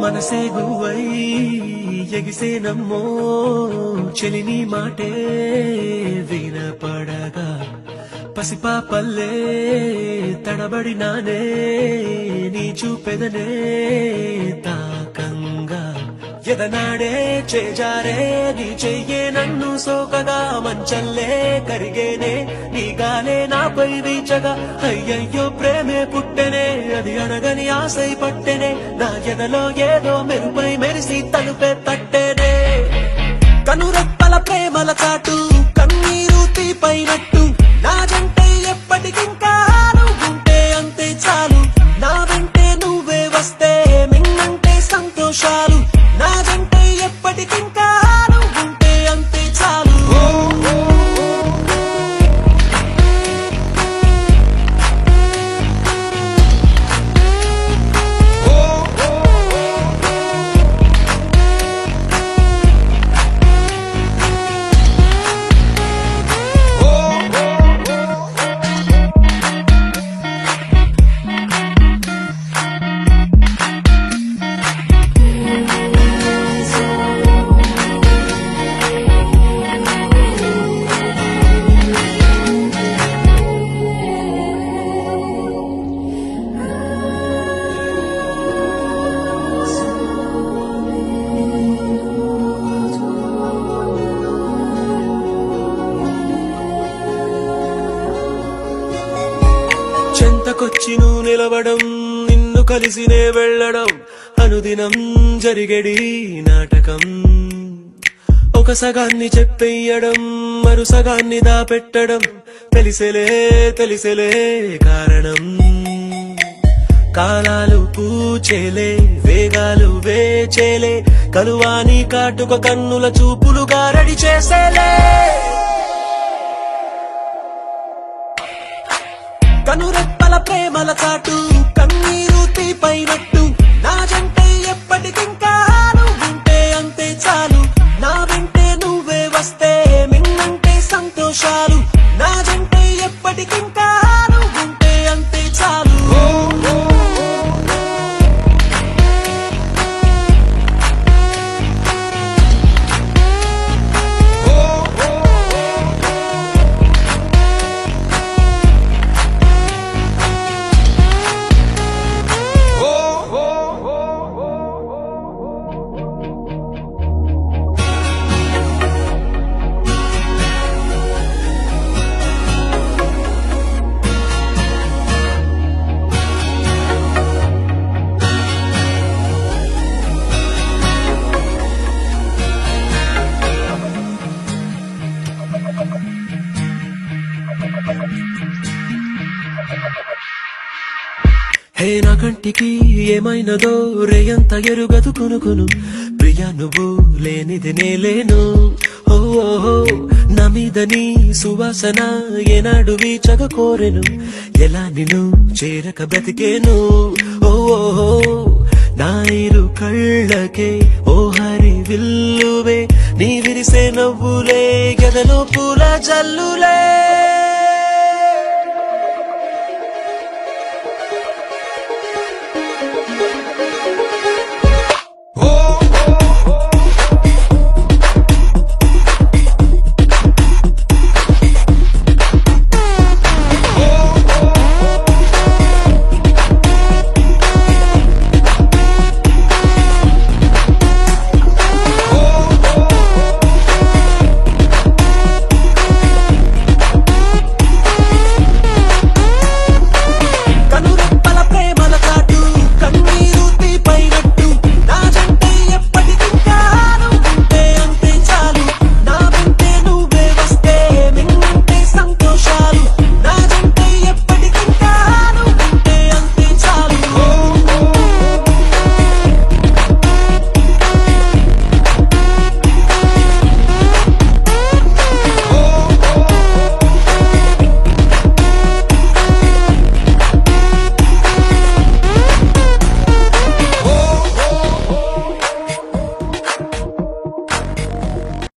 మనసే గువై ఎగిసే నమ్మో చెలిని మాటే వినపడగా పసిపాపల్లే తడబడినానే నీ చూపెదనే తాకంగా ఎదనాడే చేజారే నీ చెయ్యే నన్ను సోకగా మంచల్లే కరిగేనే నీ గాలే నాపై వీచగా అయ్యయ్యో ప్రేమే పుట్టెనే అది అనగని ఆశై పట్టెనే నా ఎదలో ఏదో మెరుపై మెరిసి తలుపే తట్టెనే కనురెప్పల ప్రేమల చాటు కన్నీరు తీపైనట్టు నా జంటే ఎప్పటికింకా నువ్వుంటే అంతే చాలు నా వెంటే నువ్వే వస్తే మిన్నంటే సంతోషాలు నా జంటే ఎప్పటికింకా నువ్వుంటే అంతే చాలు చెంతకొచ్చి నువ్వు నిలవడం నిన్ను కలిసినే వెళ్ళడం అనుదినం జరిగేడి నాటకం ఒక సగాన్ని చెప్పేయడం మరు సగాన్ని దాపెట్టడం తెలిసేలే కారణం కాలాలు పూచేలే వేగాలు వేచేలే కలువాని కాటుక కన్నుల చూపులు గారడి చేసేలే కనురెప్పల ప్రేమల చాటు కన్నీరు తీపైనట్టు నా జంటే ఎప్పటికింకా నువ్వుంటే అంతే చాలు నా వెంటే నువ్వే వస్తే మిన్నంటే సంతోషాలు నా జంటే ఎప్పటికింకా నువ్వుంటే అంతే చాలు హే నా కంటికి ఏమైనదో రేయంత ఎరుగదు కొనుకొను ప్రియా నువ్వు లేనిది నేలేను ఓహో నా మీద నీ సువాసన ఏనాడు వీచగ కోరెను ఎలా నిన్ను చేరక బ్రతికేను ఓహో నా ఇరు కళ్ళకే ఓ హరి విల్లువే నీ విరిసే నవ్వులే